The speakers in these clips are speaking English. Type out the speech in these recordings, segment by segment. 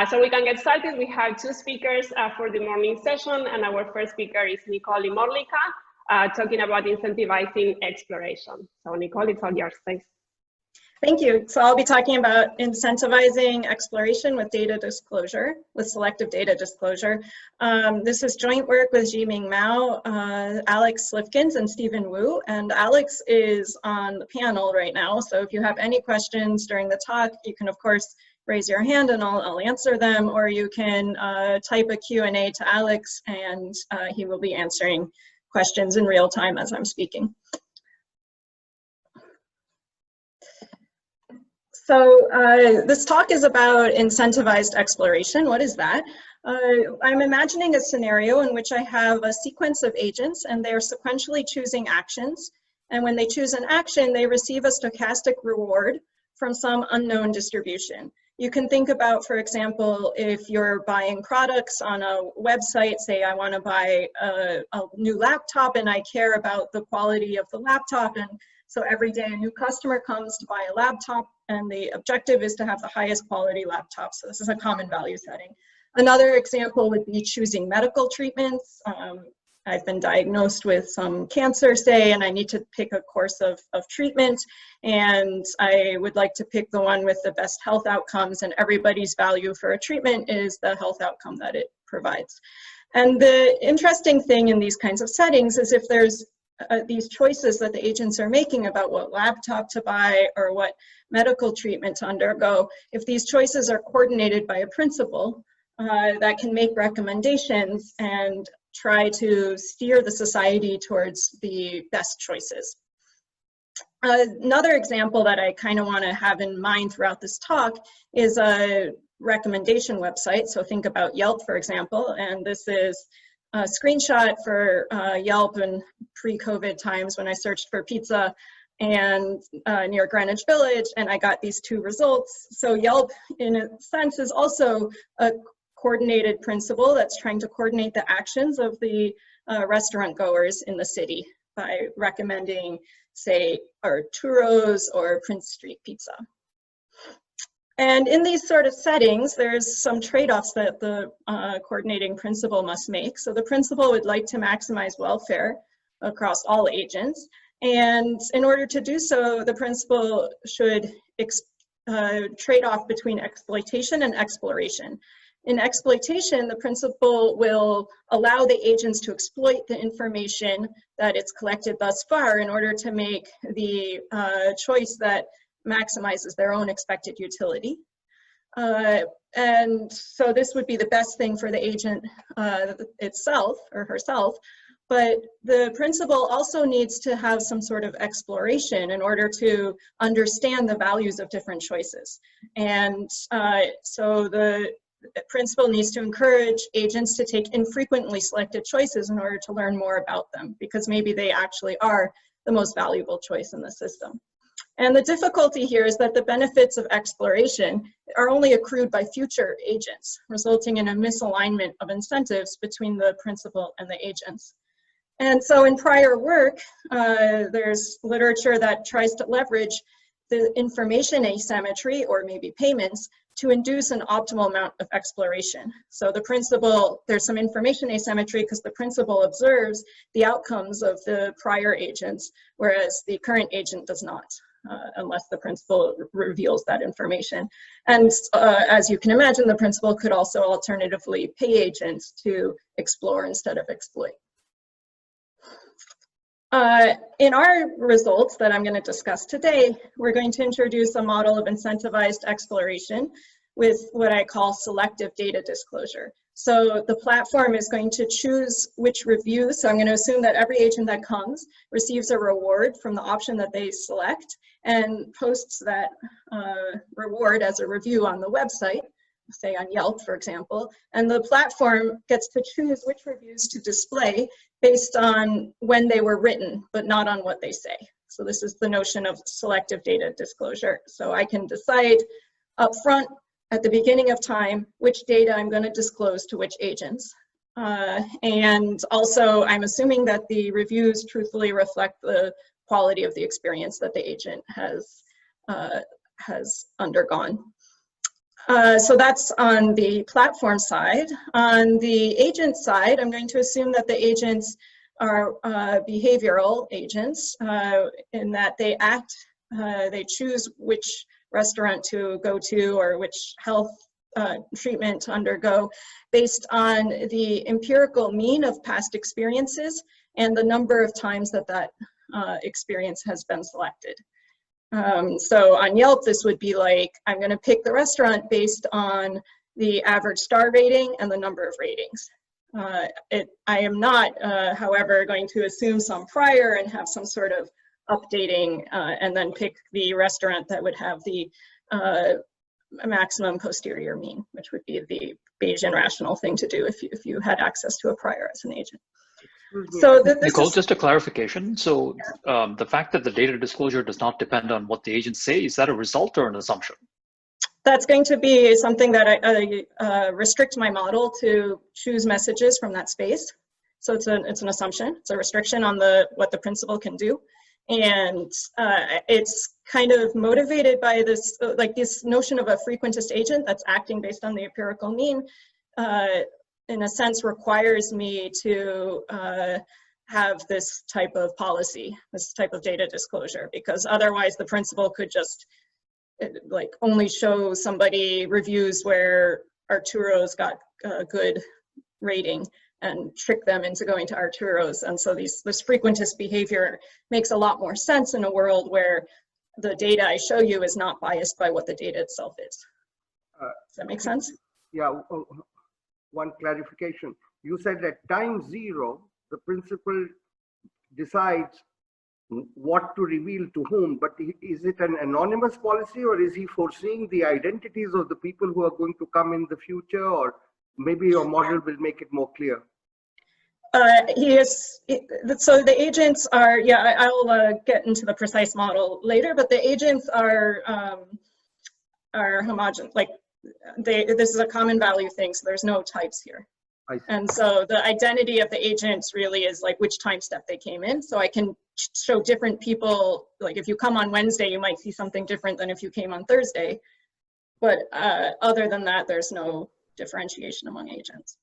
So we can get started. We have two speakers for the morning session, and our first speaker is Nicole Immorlica, talking about incentivizing exploration. So Nicole, it's all yours. Thanks. Thank you. So I'll be talking about incentivizing exploration with data disclosure, with selective data disclosure. This is joint work with Jiming Mao, Alex Slifkins, and Stephen Wu. And Alex is on the panel right now. So if you have any questions during the talk, you can, of course, raise your hand and I'll answer them, or you can type a Q&A to Alex and he will be answering questions in real time as I'm speaking. So this talk is about incentivized exploration. What is that? I'm imagining a scenario in which I have a sequence of agents and they're sequentially choosing actions. And when they choose an action, they receive a stochastic reward from some unknown distribution. You can think about, for example, if you're buying products on a website, say I want to buy a new laptop and I care about the quality of the laptop, and so every day a new customer comes to buy a laptop and the objective is to have the highest quality laptop. So this is a common value setting. Another example would be choosing medical treatments. I've been diagnosed with some cancer, say, and I need to pick a course of treatment, and I would like to pick the one with the best health outcomes, and everybody's value for a treatment is the health outcome that it provides. And the interesting thing in these kinds of settings is if there's these choices that the agents are making about what laptop to buy or what medical treatment to undergo, if these choices are coordinated by a principal that can make recommendations and try to steer the society towards the best choices. Another example that I kind of want to have in mind throughout this talk is a recommendation website. So think about Yelp, for example, and this is a screenshot for Yelp in pre-COVID times when I searched for pizza and near Greenwich Village, and I got these two results. So Yelp, in a sense, is also a coordinated principle that's trying to coordinate the actions of the restaurant goers in the city by recommending, say, Arturo's or Prince Street Pizza. And in these sort of settings, there's some trade-offs that the coordinating principal must make. So the principal would like to maximize welfare across all agents. And in order to do so, the principal should trade off between exploitation and exploration. In exploitation, the principal will allow the agents to exploit the information that it's collected thus far in order to make the choice that maximizes their own expected utility. And so this would be the best thing for the agent itself or herself, but the principal also needs to have some sort of exploration in order to understand the values of different choices. And so the principal needs to encourage agents to take infrequently selected choices in order to learn more about them, because maybe they actually are the most valuable choice in the system. And the difficulty here is that the benefits of exploration are only accrued by future agents, resulting in a misalignment of incentives between the principal and the agents. And so in prior work, there's literature that tries to leverage the information asymmetry, or maybe payments, to induce an optimal amount of exploration. So the principal, there's some information asymmetry because the principal observes the outcomes of the prior agents, whereas the current agent does not, unless the principal reveals that information. And as you can imagine, the principal could also alternatively pay agents to explore instead of exploit. In our results that I'm going to discuss today, we're going to introduce a model of incentivized exploration with what I call selective data disclosure. So the platform is going to choose which reviews. So I'm going to assume that every agent that comes receives a reward from the option that they select and posts that reward as a review on the website, say on Yelp, for example, and the platform gets to choose which reviews to display based on when they were written, but not on what they say. So this is the notion of selective data disclosure. So I can decide up front at the beginning of time which data I'm going to disclose to which agents. And also I'm assuming that the reviews truthfully reflect the quality of the experience that the agent has undergone. So that's on the platform side. On the agent side, I'm going to assume that the agents are behavioral agents in that they act, they choose which restaurant to go to or which health treatment to undergo based on the empirical mean of past experiences and the number of times that that experience has been selected. So on Yelp, this would be like, I'm going to pick the restaurant based on the average star rating and the number of ratings. I am not, however, going to assume some prior and have some sort of updating and then pick the restaurant that would have the maximum posterior mean, which would be the Bayesian rational thing to do if you had access to a prior as an agent. So Nicole, just a clarification. So the fact that the data disclosure does not depend on what the agents say, is that a result or an assumption? That's going to be something that I restrict my model to choose messages from that space. So it's an assumption. It's a restriction on what the principal can do. And it's kind of motivated by this, like this notion of a frequentist agent that's acting based on the empirical mean, in a sense requires me to have this type of policy, this type of data disclosure, because otherwise the principal could just like only show somebody reviews where Arturo's got a good rating and trick them into going to Arturo's. And so this frequentist behavior makes a lot more sense in a world where the data I show you is not biased by what the data itself is. Does that make sense? Yeah, one clarification. You said at time 0, the principal decides what to reveal to whom, but is it an anonymous policy, or is he foreseeing the identities of the people who are going to come in the future, or maybe your model will make it more clear? So the agents are, yeah, I'll get into the precise model later, but the agents are homogeneous, like this is a common value thing, so there's no types here. And so the identity of the agents really is like which time step they came in. So I can show different people, like if you come on Wednesday, you might see something different than if you came on Thursday. But other than that, there's no differentiation among agents.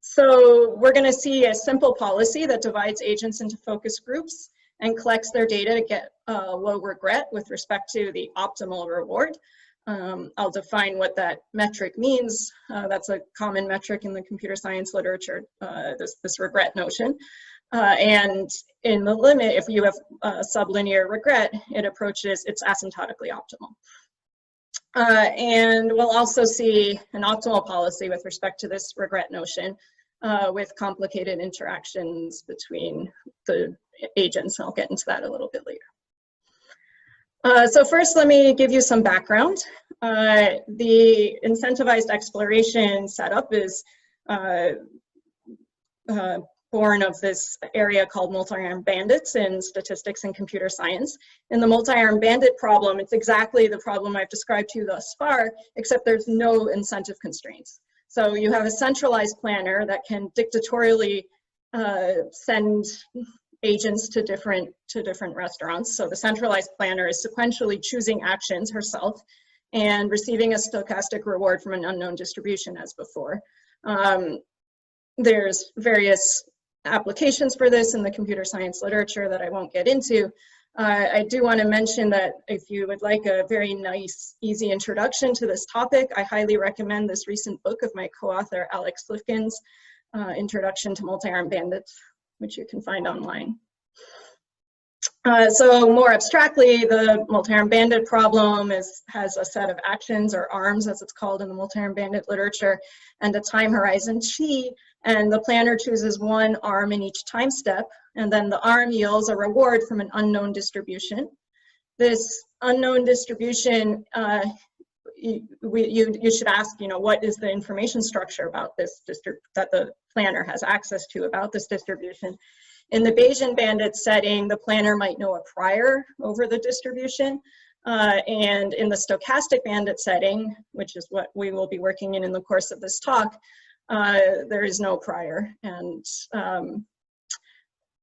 So we're going to see a simple policy that divides agents into focus groups and collects their data to get low regret with respect to the optimal reward. I'll define what that metric means. That's a common metric in the computer science literature, this regret notion. And in the limit, if you have sublinear regret, it's asymptotically optimal. And we'll also see an optimal policy with respect to this regret notion with complicated interactions between the agents. I'll get into that a little bit later. So first, let me give you some background. The incentivized exploration setup is born of this area called multi-armed bandits in statistics and computer science. In the multi-armed bandit problem, it's exactly the problem I've described to you thus far, except there's no incentive constraints. So you have a centralized planner that can dictatorially send agents to different restaurants. So the centralized planner is sequentially choosing actions herself and receiving a stochastic reward from an unknown distribution as before. There's various applications for this in the computer science literature that I won't get into. I do want to mention that if you would like a very nice, easy introduction to this topic, I highly recommend this recent book of my co-author, Alex Lifkin's Introduction to Multi-Armed Bandits, which you can find online. So more abstractly, the multi-armed bandit problem has a set of actions, or arms as it's called in the multi-armed bandit literature, and a time horizon chi, and the planner chooses one arm in each time step, and then the arm yields a reward from an unknown distribution. This unknown distribution, you should ask, what is the information structure about this that the planner has access to about this distribution. In the Bayesian bandit setting, the planner might know a prior over the distribution. And in the stochastic bandit setting, which is what we will be working in the course of this talk, there is no prior. And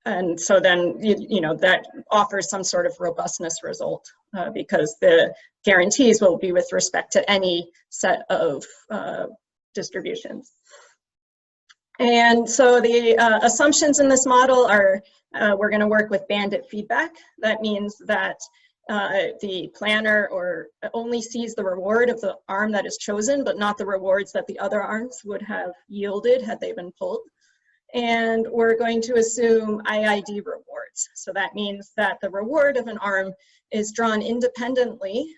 and so then, you know, that offers some sort of robustness result because the guarantees will be with respect to any set of distributions. And so the assumptions in this model are, we're going to work with bandit feedback. That means that the planner only sees the reward of the arm that is chosen, but not the rewards that the other arms would have yielded had they been pulled. And we're going to assume IID rewards. So that means that the reward of an arm is drawn independently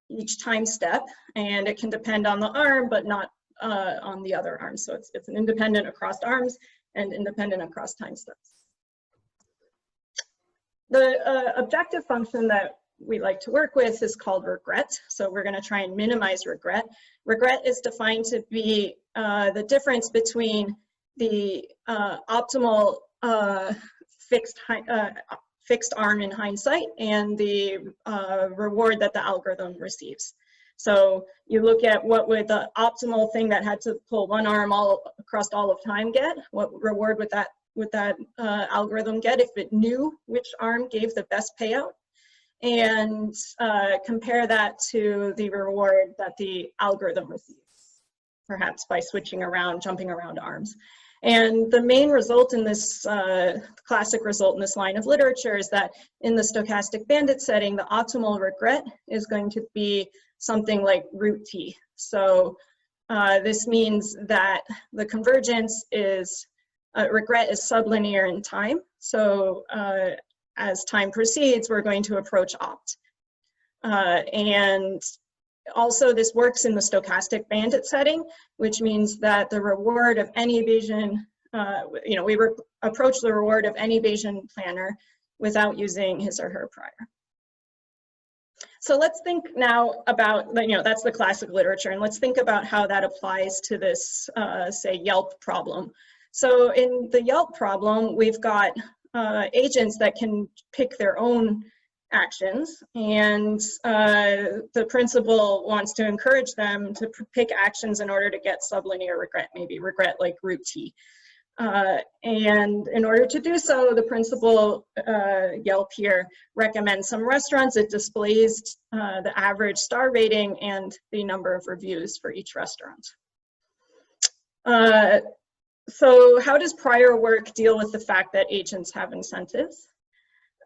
each time step, and it can depend on the arm, but not on the other arms. So it's an independent across arms and independent across time steps. The objective function that we like to work with is called regret. So we're going to try and minimize regret. Regret is defined to be the difference between the optimal fixed arm in hindsight and the reward that the algorithm receives. So you look at what would the optimal thing that had to pull one arm all across all of time get, what reward would that algorithm get if it knew which arm gave the best payout, and compare that to the reward that the algorithm receives, perhaps by switching around, jumping around arms. And the main result in this classic result in this line of literature is that in the stochastic bandit setting, the optimal regret is going to be something like root T. So this means that the convergence is, regret is sublinear in time. So as time proceeds, we're going to approach opt. And also this works in the stochastic bandit setting, which means that the reward of any Bayesian, you know, we approach the reward of any Bayesian planner without using his or her prior. So let's think now about, you know, that's the classic literature, and let's think about how that applies to this, say, Yelp problem. So in the Yelp problem, we've got agents that can pick their own actions, and the principal wants to encourage them to pick actions in order to get sublinear regret, maybe regret like root T. And in order to do so, the principal, Yelp here, recommends some restaurants. It displays the average star rating and the number of reviews for each restaurant. So how does prior work deal with the fact that agents have incentives?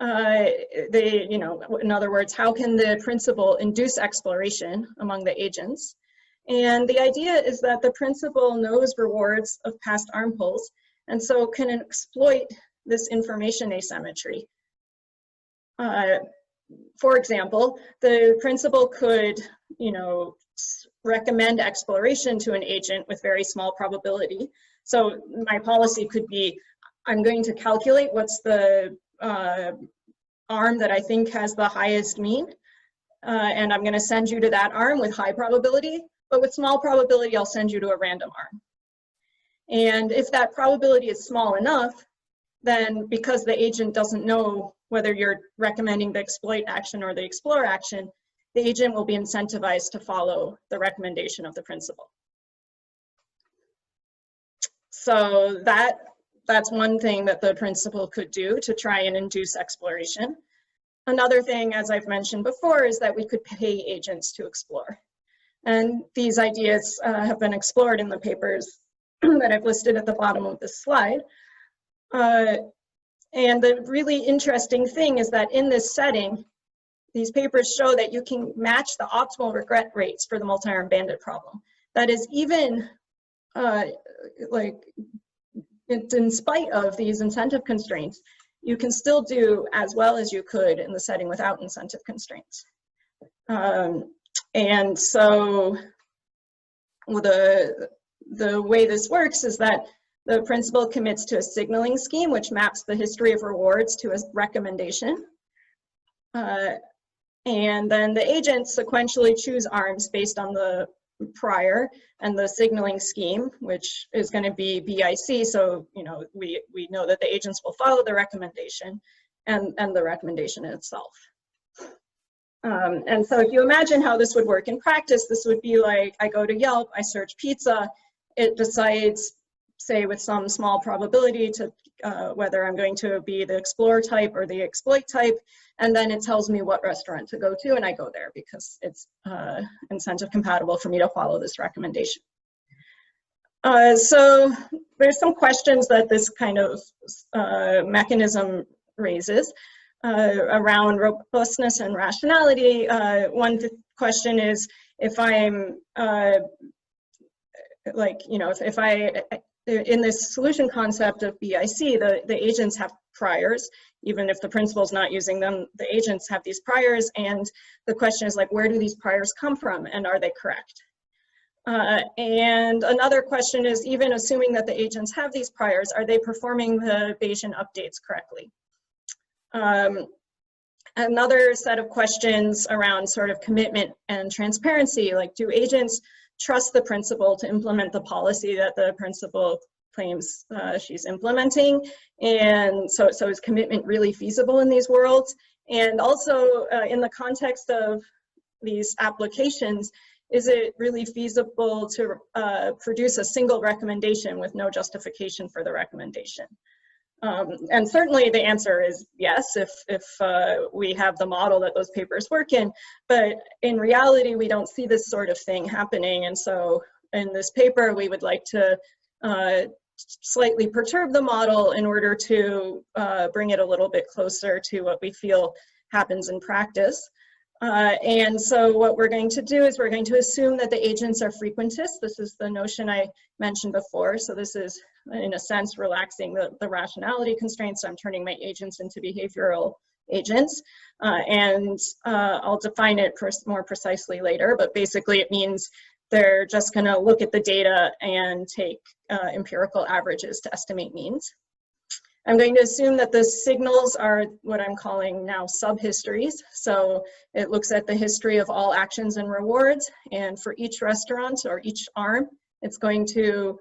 You know, in other words, how can the principal induce exploration among the agents? And the idea is that the principal knows rewards of past arm pulls, and so can exploit this information asymmetry. For example, the principal could, you know, recommend exploration to an agent with very small probability. So my policy could be, I'm going to calculate what's the arm that I think has the highest mean, and I'm going to send you to that arm with high probability, but with small probability, I'll send you to a random arm. And if that probability is small enough, then because the agent doesn't know whether you're recommending the exploit action or the explore action, the agent will be incentivized to follow the recommendation of the principal. So that's one thing that the principal could do to try and induce exploration. Another thing, as I've mentioned before, is that we could pay agents to explore. And these ideas have been explored in the papers that I've listed at the bottom of this slide. And the really interesting thing is that in this setting, these papers show that you can match the optimal regret rates for the multi-arm bandit problem. That is, even like in spite of these incentive constraints, you can still do as well as you could in the setting without incentive constraints. And so the way this works is that the principal commits to a signaling scheme which maps the history of rewards to a recommendation. And then the agents sequentially choose arms based on the prior and the signaling scheme, which is going to be BIC. So, you know, we know that the agents will follow the recommendation and the recommendation itself. And so if you imagine how this would work in practice, this would be like, I go to Yelp, I search pizza, it decides, say with some small probability, to whether I'm going to be the explore type or the exploit type, and then it tells me what restaurant to go to, and I go there because it's incentive compatible for me to follow this recommendation. So there's some questions that this kind of mechanism raises around robustness and rationality. One question is, if I'm if I, in this solution concept of BIC, the agents have priors. Even if the principal's not using them, the agents have these priors, and the question is like, where do these priors come from, and are they correct? And another question is, even assuming that the agents have these priors, are they performing the Bayesian updates correctly? Another set of questions around sort of commitment and transparency, like, do agents trust the principal to implement the policy that the principal claims she's implementing? And so is commitment really feasible in these worlds? And also in the context of these applications, is it really feasible to produce a single recommendation with no justification for the recommendation? And certainly the answer is yes, if we have the model that those papers work in, but in reality, we don't see this sort of thing happening. And so in this paper, we would like to slightly perturb the model in order to bring it a little bit closer to what we feel happens in practice. And so what we're going to do is we're going to assume that the agents are frequentists. This is the notion I mentioned before. So this is, in a sense, relaxing the rationality constraints. I'm turning my agents into behavioral agents. And I'll define it more precisely later, but basically it means they're just going to look at the data and take empirical averages to estimate means. I'm going to assume that the signals are what I'm calling now subhistories. So it looks at the history of all actions and rewards, and for each restaurant or each arm, it's going to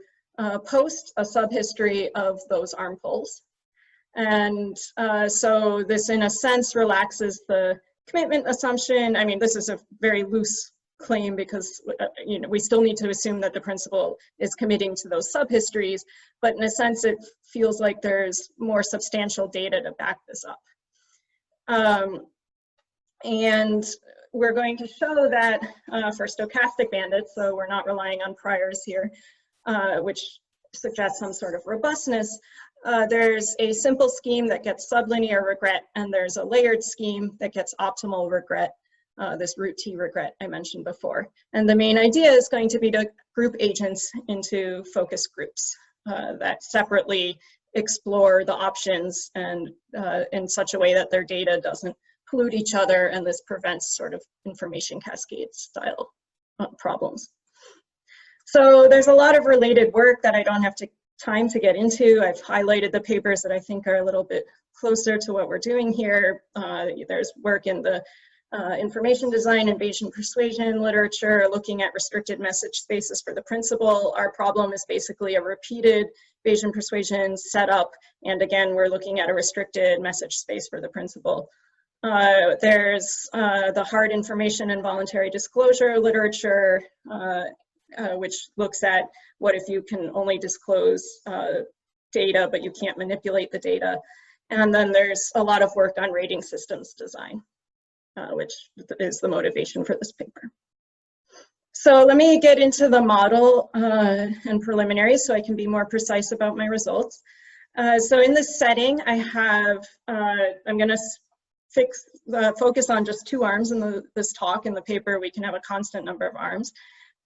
post a subhistory of those arm polls. And so this, in a sense, relaxes the commitment assumption. I mean, this is a very loose claim because we still need to assume that the principal is committing to those subhistories, but in a sense it feels like there's more substantial data to back this up. And we're going to show that for stochastic bandits, so we're not relying on priors here, which suggests some sort of robustness. There's a simple scheme that gets sublinear regret, and there's a layered scheme that gets optimal regret. This root T regret I mentioned before. And the main idea is going to be to group agents into focus groups that separately explore the options and in such a way that their data doesn't pollute each other, and this prevents sort of information cascade style problems. So there's a lot of related work that I don't have time to get into. I've highlighted the papers that I think are a little bit closer to what we're doing here. There's work in the information design and Bayesian persuasion literature, looking at restricted message spaces for the principal. Our problem is basically a repeated Bayesian persuasion setup, and again, we're looking at a restricted message space for the principal. There's the hard information and voluntary disclosure literature, which looks at what if you can only disclose data, but you can't manipulate the data. And then there's a lot of work on rating systems design, which is the motivation for this paper. So let me get into the model and preliminaries so I can be more precise about my results. So in this setting, I have, I'm going to focus on just 2 arms in this talk. In the paper, we can have a constant number of arms.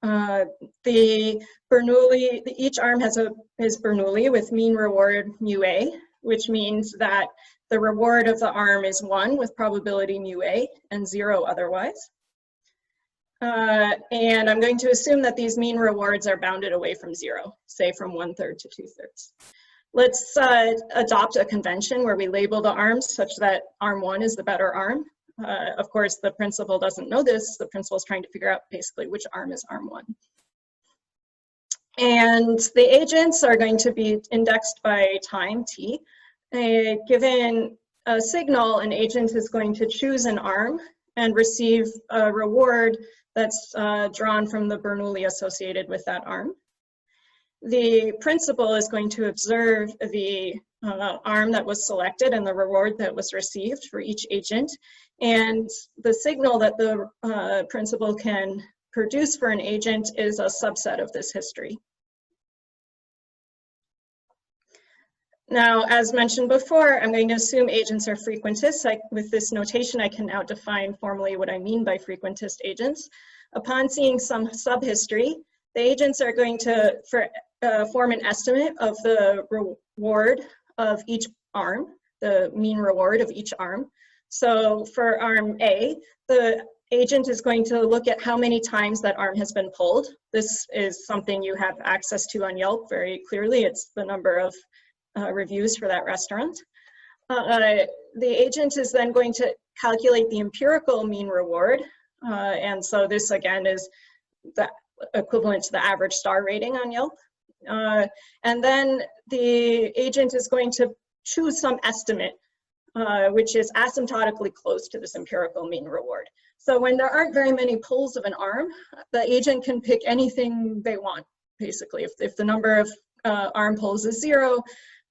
The Bernoulli, each arm has is Bernoulli with mean reward mu A, which means that the reward of the arm is 1 with probability mu A and 0 otherwise. And I'm going to assume that these mean rewards are bounded away from 0, say from 1/3 to 2/3. Let's adopt a convention where we label the arms such that arm 1 is the better arm. Of course, the principal doesn't know this. The principal is trying to figure out basically which arm is arm 1. And the agents are going to be indexed by time t. Given a signal, an agent is going to choose an arm and receive a reward that's drawn from the Bernoulli associated with that arm. the principal is going to observe the arm that was selected and the reward that was received for each agent. And the signal that the principal can produce for an agent is a subset of this history. Now, as mentioned before, I'm going to assume agents are frequentists. With this notation, I can now define formally what I mean by frequentist agents. Upon seeing some subhistory, the agents are going to form an estimate of the reward of each arm, the mean reward of each arm. So for arm A, the agent is going to look at how many times that arm has been pulled. This is something you have access to on Yelp very clearly. It's the number of reviews for that restaurant. The agent is then going to calculate the empirical mean reward. And so this again is the equivalent to the average star rating on Yelp. And then the agent is going to choose some estimate, which is asymptotically close to this empirical mean reward. So when there aren't very many pulls of an arm, the agent can pick anything they want, basically. If the number of arm pulls is 0,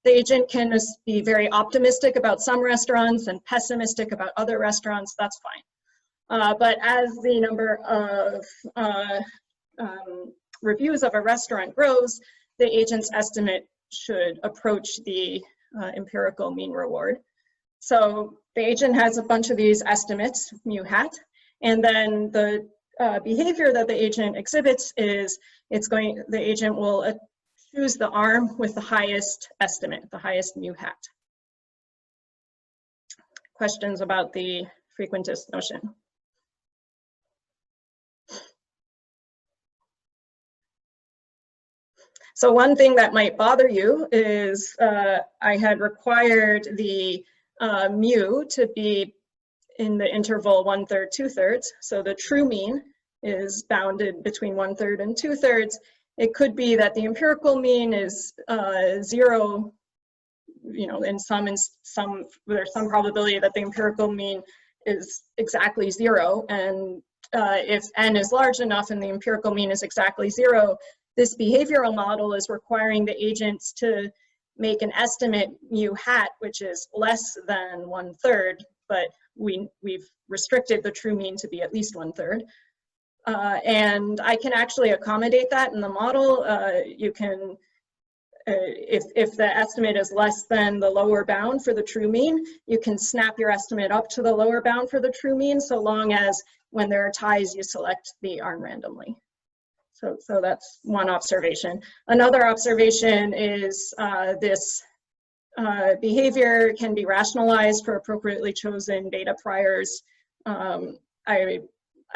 the agent can just be very optimistic about some restaurants and pessimistic about other restaurants, that's fine. But as the number of reviews of a restaurant grows, the agent's estimate should approach the empirical mean reward. So the agent has a bunch of these estimates, mu hat, and then the behavior that the agent exhibits is the agent will choose the arm with the highest estimate, the highest mu hat. Questions about the frequentist notion? So one thing that might bother you is I had required the mu to be in the interval 1/3, 2/3. So the true mean is bounded between 1/3 and 2/3. It could be that the empirical mean is 0, you know, there's some probability that the empirical mean is exactly 0. And if n is large enough and the empirical mean is exactly 0, this behavioral model is requiring the agents to make an estimate mu hat, which is less than 1/3, but we've restricted the true mean to be at least 1/3. And I can actually accommodate that in the model. You can, if the estimate is less than the lower bound for the true mean, you can snap your estimate up to the lower bound for the true mean, so long as when there are ties, you select the arm randomly. So that's one observation. Another observation is this behavior can be rationalized for appropriately chosen data priors.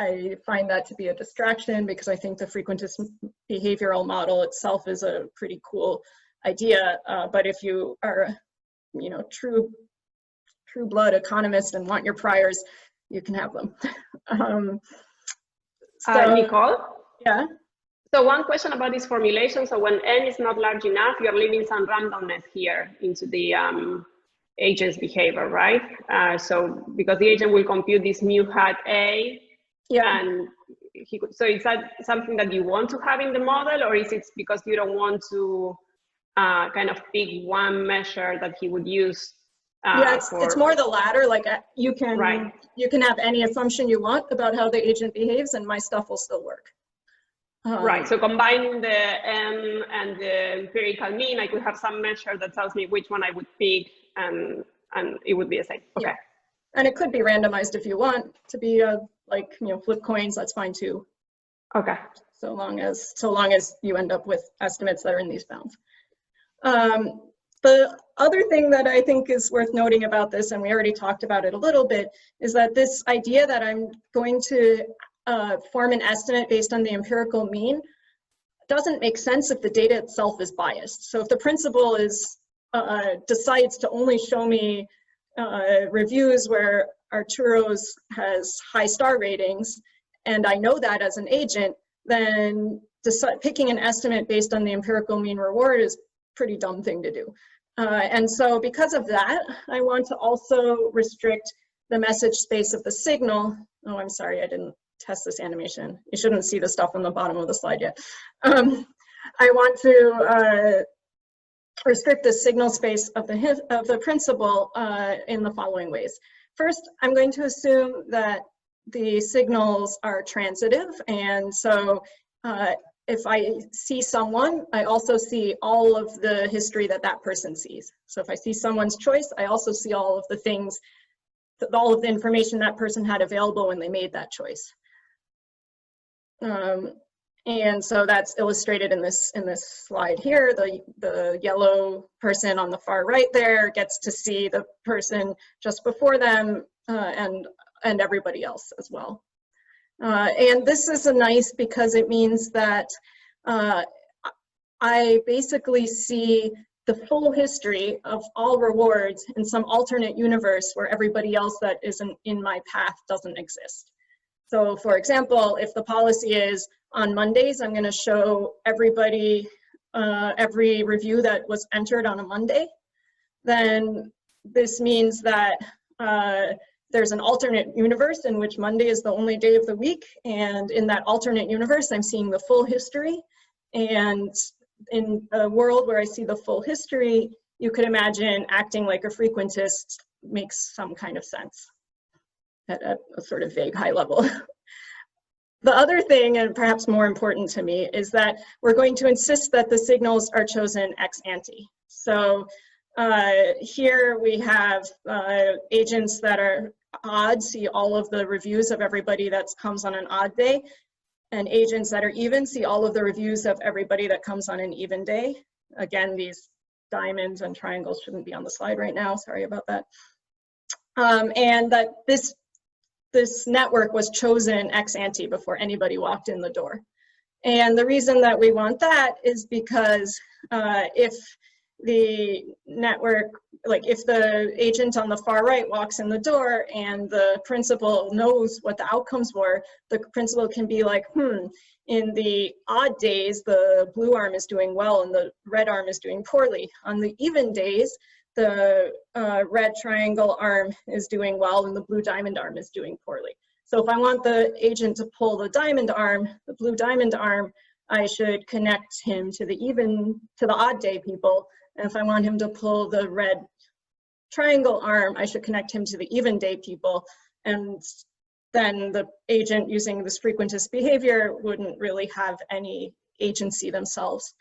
I find that to be a distraction because I think the frequentist behavioral model itself is a pretty cool idea. But if you are, you know, true blood economist and want your priors, you can have them. Nicole? Yeah. So one question about this formulation. So when n is not large enough, you're leaving some randomness here into the agent's behavior, right? So because the agent will compute this mu hat A, yeah, and so is that something that you want to have in the model, or is it because you don't want to kind of pick one measure that he would use? Yeah, it's more the latter. Like you can have any assumption you want about how the agent behaves, and my stuff will still work. Right. So combining the n and the empirical mean, I could have some measure that tells me which one I would pick, and it would be the same. Okay. Yeah. And it could be randomized if you want to be like, you know, flip coins. That's fine too. Okay. So long as you end up with estimates that are in these bounds. The other thing that I think is worth noting about this, and we already talked about it a little bit, is that this idea that I'm going to form an estimate based on the empirical mean doesn't make sense if the data itself is biased. So if the principal is decides to only show me reviews where Arturo's has high star ratings, and I know that as an agent, then picking an estimate based on the empirical mean reward is a pretty dumb thing to do. And so because of that, I want to also restrict the message space of the signal. Oh, I'm sorry, I didn't test this animation. You shouldn't see the stuff on the bottom of the slide yet. I want to restrict the signal space of the principal in the following ways. First, I'm going to assume that the signals are transitive, and so if I see someone, I also see all of the history that that person sees. So if I see someone's choice, I also see all of the things, all of the information that person had available when they made that choice. And so that's illustrated in this slide here. The yellow person on the far right there gets to see the person just before them and everybody else as well. And this is nice because it means that I basically see the full history of all rewards in some alternate universe where everybody else that isn't in my path doesn't exist. So for example, if the policy is on Mondays, I'm going to show everybody every review that was entered on a Monday, then this means that there's an alternate universe in which Monday is the only day of the week, and in that alternate universe, I'm seeing the full history. And in a world where I see the full history, you could imagine acting like a frequentist makes some kind of sense at a sort of vague high level. The other thing, and perhaps more important to me, is that we're going to insist that the signals are chosen ex ante. So here we have agents that are odd see all of the reviews of everybody that comes on an odd day, and agents that are even see all of the reviews of everybody that comes on an even day. Again, these diamonds and triangles shouldn't be on the slide right now, sorry about that. And that this network was chosen ex ante before anybody walked in the door. And the reason that we want that is because if the network, like if the agent on the far right walks in the door and the principal knows what the outcomes were, the principal can be like, in the odd days, the blue arm is doing well and the red arm is doing poorly. On the even days, the red triangle arm is doing well and the blue diamond arm is doing poorly. So if I want the agent to pull the diamond arm, the blue diamond arm, I should connect him to the odd day people. And if I want him to pull the red triangle arm, I should connect him to the even day people. And then the agent using this frequentist behavior wouldn't really have any agency themselves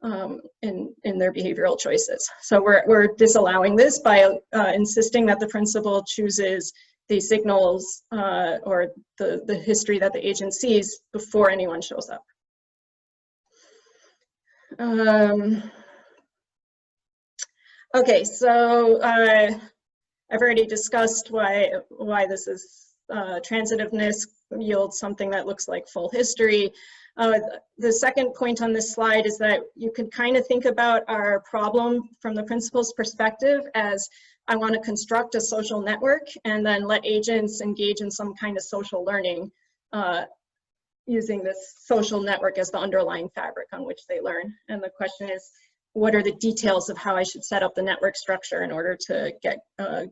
in their behavioral choices. So we're disallowing this by insisting that the principal chooses the signals or the history that the agent sees before anyone shows up. Okay, so I've already discussed why this is transitiveness yields something that looks like full history. The second point on this slide is that you could kind of think about our problem from the principal's perspective as I want to construct a social network and then let agents engage in some kind of social learning using this social network as the underlying fabric on which they learn. And the question is, what are the details of how I should set up the network structure in order to get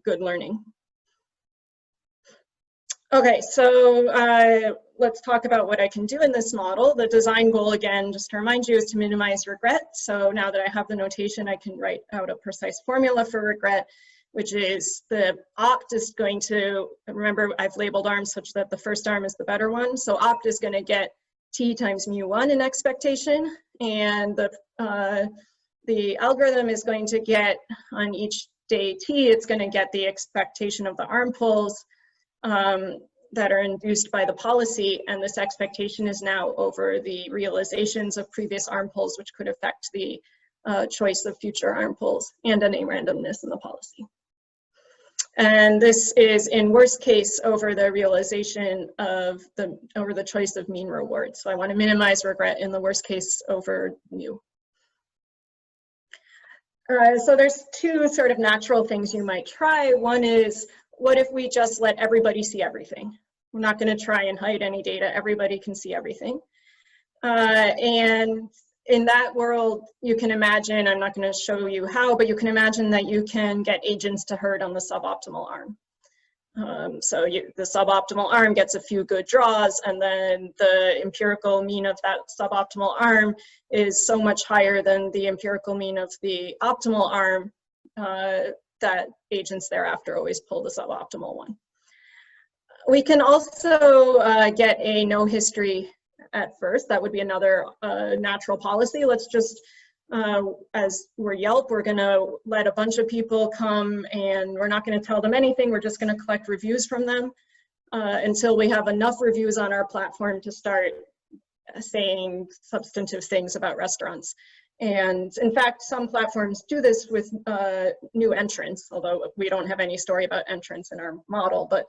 good learning? Okay, so let's talk about what I can do in this model. The design goal, again, just to remind you, is to minimize regret. So now that I have the notation, I can write out a precise formula for regret, which is the opt is going to, remember I've labeled arms such that the first arm is the better one. So opt is going to get t times mu1 in expectation, and the algorithm is going to get on each day t, it's going to get the expectation of the arm pulls that are induced by the policy, and this expectation is now over the realizations of previous arm pulls, which could affect the choice of future arm pulls and any randomness in the policy. And this is in worst case over the realization of over the choice of mean reward. So I want to minimize regret in the worst case over mu. So there's two sort of natural things you might try. One is, what if we just let everybody see everything? We're not going to try and hide any data. Everybody can see everything. And in that world, you can imagine, I'm not going to show you how, but you can imagine that you can get agents to herd on the suboptimal arm. So the suboptimal arm gets a few good draws, and then the empirical mean of that suboptimal arm is so much higher than the empirical mean of the optimal arm that agents thereafter always pull the suboptimal one. We can also get a no history at first. That would be another natural policy. Let's just, as we're Yelp, we're gonna let a bunch of people come and we're not gonna tell them anything. We're just gonna collect reviews from them until we have enough reviews on our platform to start saying substantive things about restaurants. And in fact, some platforms do this with new entrants, although we don't have any story about entrants in our model, but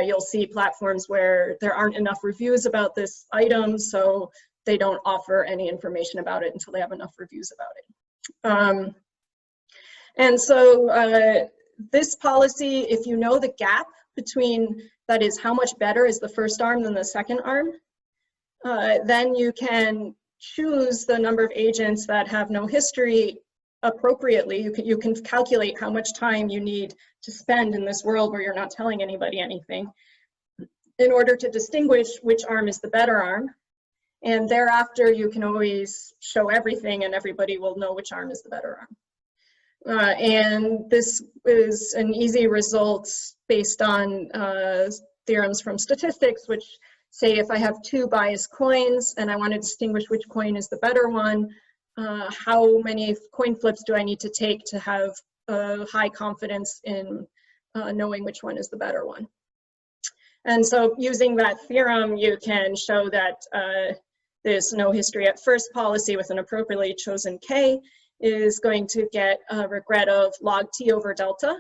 you'll see platforms where there aren't enough reviews about this item, so they don't offer any information about it until they have enough reviews about it. And so this policy, if you know the gap between, that is how much better is the first arm than the second arm, then you can choose the number of agents that have no history appropriately. You can calculate how much time you need to spend in this world where you're not telling anybody anything in order to distinguish which arm is the better arm. And thereafter, you can always show everything and everybody will know which arm is the better arm. And this is an easy result based on theorems from statistics, which say if I have two biased coins and I want to distinguish which coin is the better one, how many coin flips do I need to take to have high confidence in knowing which one is the better one? And so using that theorem, you can show that this no history at first policy with an appropriately chosen K is going to get a regret of log T over delta.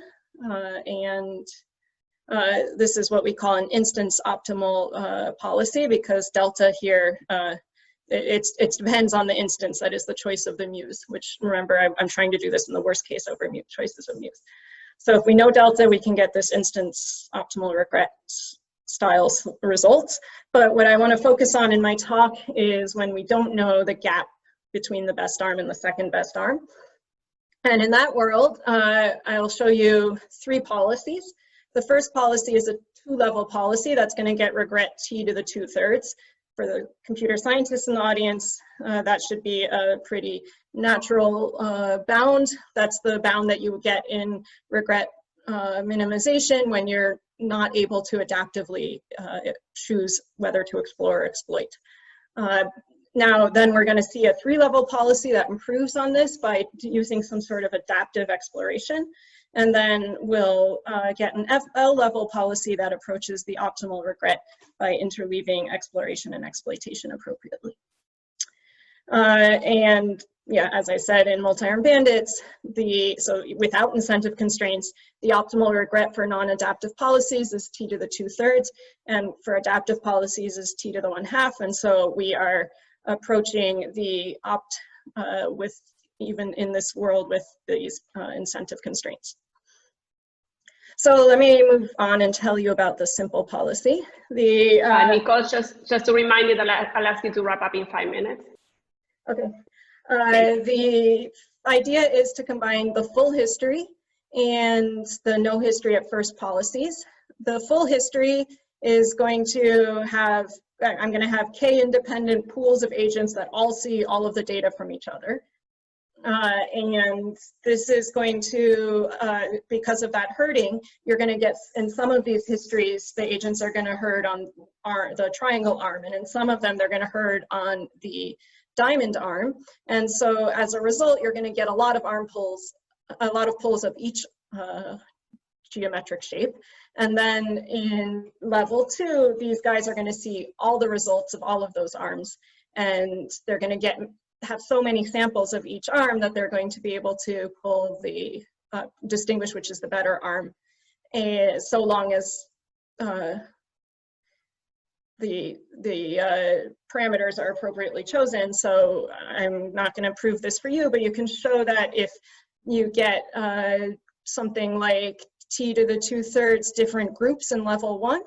This is what we call an instance optimal policy, because delta here, it depends on the instance, that is the choice of the muse, which, remember, I'm trying to do this in the worst case over choices of muse. So if we know delta, we can get this instance optimal regret styles results. But what I want to focus on in my talk is when we don't know the gap between the best arm and the second best arm. And in that world, I'll show you three policies. The first policy is a two-level policy that's going to get regret T to the 2/3. For the computer scientists in the audience, that should be a pretty natural bound. That's the bound that you would get in regret minimization when you're not able to adaptively choose whether to explore or exploit. Now, then we're going to see a three-level policy that improves on this by using some sort of adaptive exploration. And then we'll get an FL level policy that approaches the optimal regret by interleaving exploration and exploitation appropriately. And yeah, as I said, in multi-arm bandits, so without incentive constraints, the optimal regret for non-adaptive policies is T to the 2/3, and for adaptive policies is T to the 1/2. And so we are approaching the opt with, even in this world, with these incentive constraints. So let me move on and tell you about the simple policy. Nicole, just to remind you that I'll ask you to wrap up in 5 minutes. Okay. The idea is to combine the full history and the no history at first policies. The full history is going to have, I'm going to have K independent pools of agents that all see all of the data from each other. And this is going to, because of that herding, you're going to get, in some of these histories, the agents are going to herd on the triangle arm, and in some of them, they're going to herd on the diamond arm. And so as a result, you're going to get a lot of arm pulls, a lot of pulls of each geometric shape. And then in level 2, these guys are going to see all the results of all of those arms, and they're going to have so many samples of each arm that they're going to be able to pull the distinguish which is the better arm, so long as the parameters are appropriately chosen. So I'm not going to prove this for you, but you can show that if you get something like T to the 2/3 different groups in level 1,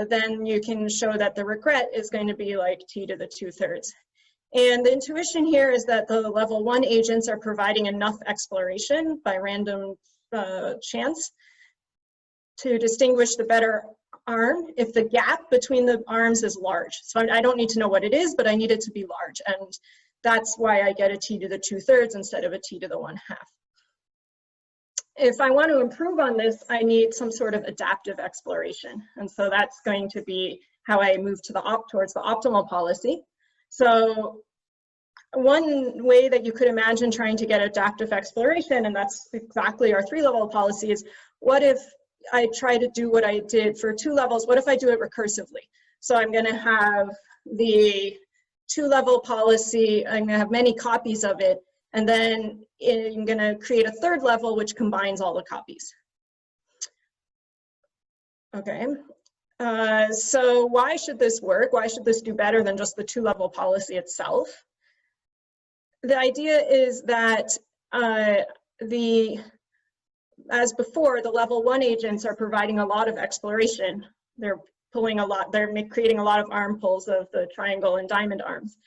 then you can show that the regret is going to be like T to the 2/3. And the intuition here is that the level 1 agents are providing enough exploration by random chance to distinguish the better arm if the gap between the arms is large. So I don't need to know what it is, but I need it to be large. And that's why I get a t to the 2/3 instead of a t to the 1/2. If I want to improve on this, I need some sort of adaptive exploration. And so that's going to be how I move to towards the optimal policy. So one way that you could imagine trying to get adaptive exploration, and that's exactly our 3-level policy, is what if I try to do what I did for 2 levels? What if I do it recursively? So I'm going to have the 2-level policy, I'm going to have many copies of it, and then I'm going to create a 3rd level which combines all the copies. Okay, so why should this work? Why should this do better than just the 2-level policy itself? The idea is that as before, the level 1 agents are providing a lot of exploration. They're pulling a lot, they're creating a lot of arm pulls of the triangle and diamond arms.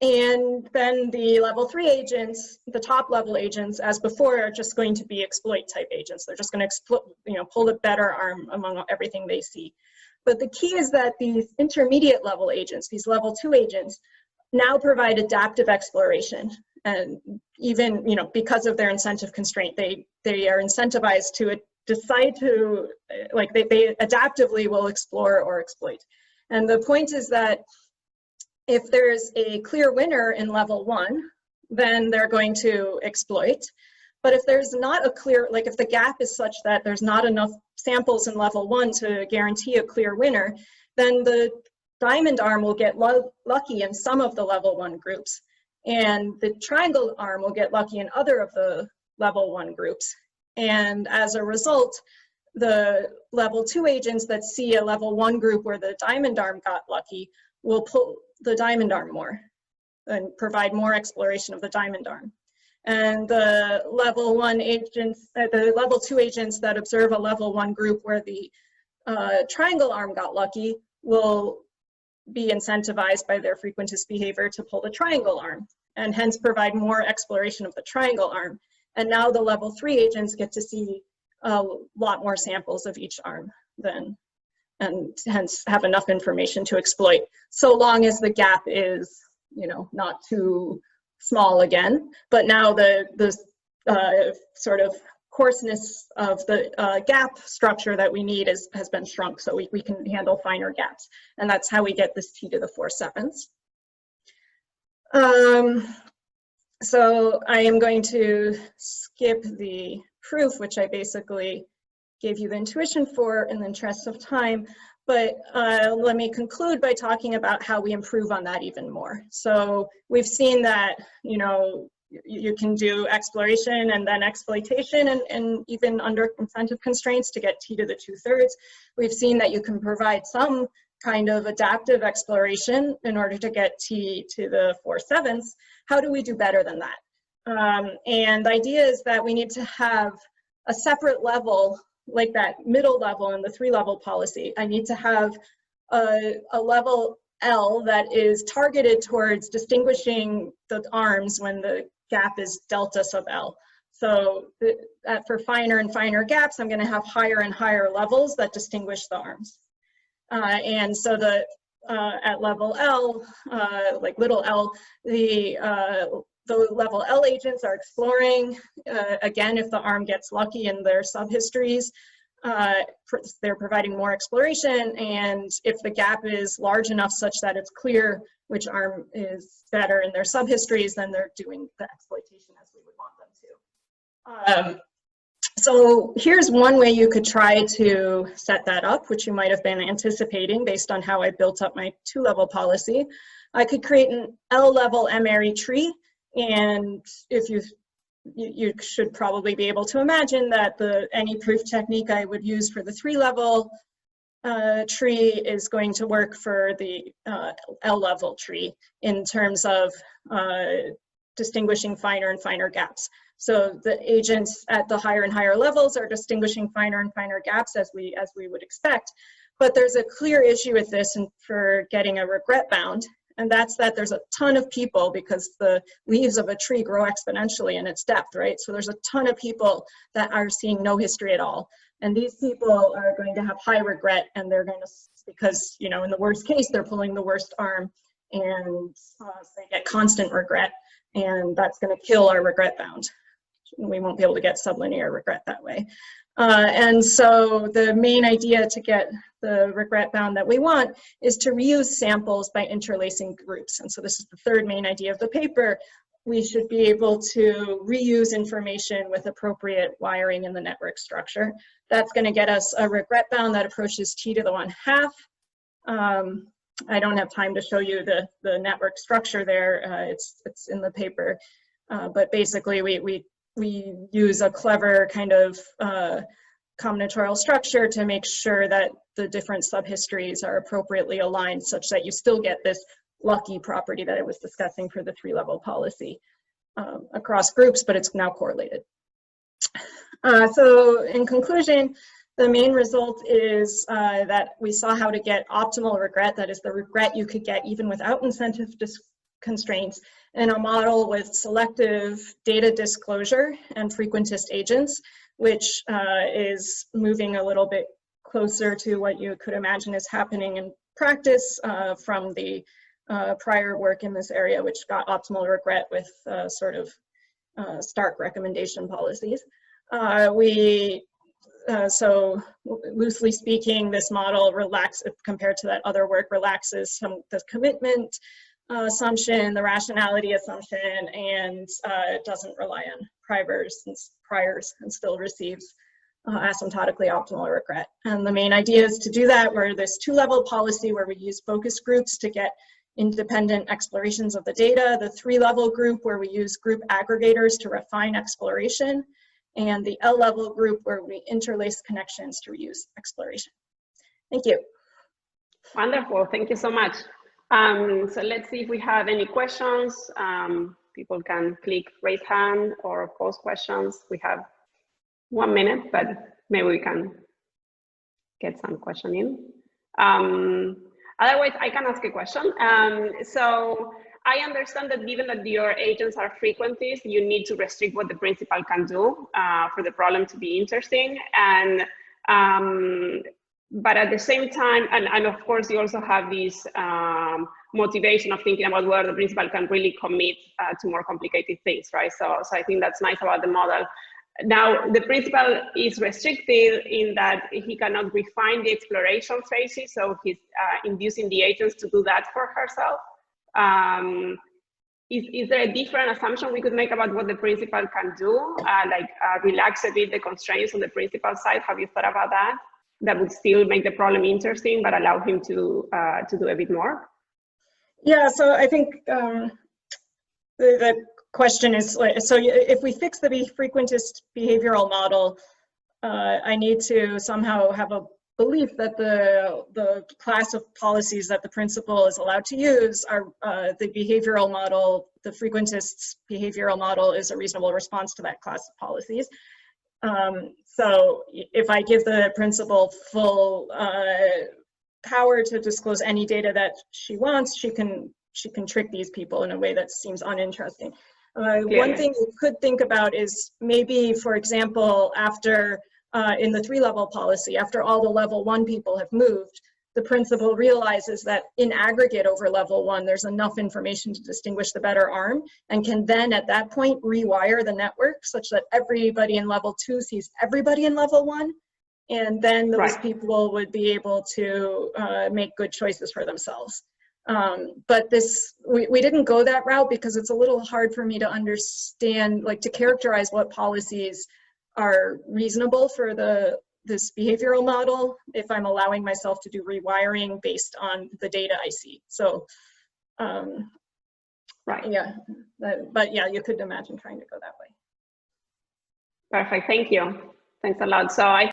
And then the level 3 agents, the top level agents, as before, are just going to be exploit type agents. They're just going to pull the better arm among everything they see. But the key is that these intermediate level agents, these level 2 agents, now provide adaptive exploration. And even, because of their incentive constraint, they are incentivized to decide to, they adaptively will explore or exploit. And the point is that if there's a clear winner in level 1, then they're going to exploit. But if there's not a clear, if the gap is such that there's not enough samples in level 1 to guarantee a clear winner, then the diamond arm will get lucky in some of the level 1 groups, and the triangle arm will get lucky in other of the level 1 groups. And as a result, the level 2 agents that see a level 1 group where the diamond arm got lucky will pull the diamond arm more and provide more exploration of the diamond arm. And the level 1 agents, the level 2 agents that observe a level 1 group where the triangle arm got lucky will be incentivized by their frequentist behavior to pull the triangle arm, and hence provide more exploration of the triangle arm. And now the level 3 agents get to see a lot more samples of each arm then, and hence have enough information to exploit, so long as the gap is, not too small again. But now the sort of coarseness of the gap structure that we need has been shrunk, so we can handle finer gaps. And that's how we get this t to the 4/7. So I am going to skip the proof, which I basically gave you the intuition for in the interest of time, but let me conclude by talking about how we improve on that even more. So we've seen that, you can do exploration and then exploitation, and even under incentive constraints to get t to the 2/3. We've seen that you can provide some kind of adaptive exploration in order to get t to the 4/7. How do we do better than that? And the idea is that we need to have a separate level, like that middle level in the 3-level policy. I need to have a level L that is targeted towards distinguishing the arms when the gap is delta sub L. So for finer and finer gaps, I'm going to have higher and higher levels that distinguish the arms. And so at level L, like little l, the level L agents are exploring, again, if the arm gets lucky in their subhistories, they're providing more exploration, and if the gap is large enough such that it's clear which arm is better in their subhistories, then they're doing the exploitation as we would want them to. So here's one way you could try to set that up, which you might have been anticipating based on how I built up my 2-level policy. I could create an L-level M-ary tree, and if you should probably be able to imagine that any proof technique I would use for the 3-level tree is going to work for the L-level tree in terms of distinguishing finer and finer gaps. So the agents at the higher and higher levels are distinguishing finer and finer gaps as we would expect. But there's a clear issue with this and for getting a regret bound, and that's that there's a ton of people, because the leaves of a tree grow exponentially in its depth, right? So there's a ton of people that are seeing no history at all. And these people are going to have high regret, and they're going to, because, you know, in the worst case, they're pulling the worst arm, and they get constant regret, and that's going to kill our regret bound. We won't be able to get sublinear regret that way. And so the main idea to get the regret bound that we want is to reuse samples by interlacing groups. And so this is the third main idea of the paper. We should be able to reuse information with appropriate wiring in the network structure. That's going to get us a regret bound that approaches t to the 1/2. I don't have time to show you the network structure there. It's in the paper. But basically, we use a clever kind of combinatorial structure to make sure that the different subhistories are appropriately aligned such that you still get this lucky property that I was discussing for the 3-level policy across groups, but it's now correlated. So in conclusion, the main result is that we saw how to get optimal regret, that is the regret you could get even without incentive constraints, in a model with selective data disclosure and frequentist agents, which is moving a little bit closer to what you could imagine is happening in practice from the prior work in this area, which got optimal regret with sort of stark recommendation policies. So loosely speaking, this model compared to that other work, relaxes the commitment assumption, the rationality assumption, and it doesn't rely on priors and still receives asymptotically optimal regret. And the main idea is to do that where this 2-level policy where we use focus groups to get independent explorations of the data, the 3-level group where we use group aggregators to refine exploration, and the L-level group where we interlace connections to reuse exploration. Thank you. Wonderful, thank you so much. So let's see if we have any questions. People can click raise hand or post questions. We have 1 minute, but maybe we can get some question in. Otherwise, I can ask a question. So I understand that given that your agents are frequentists, you need to restrict what the principal can do for the problem to be interesting. And but at the same time, and of course, you also have this motivation of thinking about whether the principal can really commit to more complicated things, right? So I think that's nice about the model. Now, the principal is restricted in that he cannot refine the exploration phases, so he's inducing the agents to do that for herself. Is there a different assumption we could make about what the principal can do, like relax a bit the constraints on the principal side? Have you thought about that? That would still make the problem interesting, but allow him to do a bit more? Yeah, so I think the question is, so if we fix the frequentist behavioral model, I need to somehow have a belief that the class of policies that the principal is allowed to use are the behavioral model, the frequentist's behavioral model is a reasonable response to that class of policies. So if I give the principal full power to disclose any data that she wants, she can trick these people in a way that seems uninteresting. One thing you could think about is maybe, for example, after in the 3-level policy, after all the level 1 people have moved, the principal realizes that in aggregate over level 1, there's enough information to distinguish the better arm, and can then at that point rewire the network such that everybody in level 2 sees everybody in level 1. And then those people would be able to make good choices for themselves. But we didn't go that route because it's a little hard for me to understand, like to characterize what policies are reasonable for this behavioral model if I'm allowing myself to do rewiring based on the data I see. So, yeah, but yeah, you could imagine trying to go that way. Perfect, thank you. Thanks a lot. So I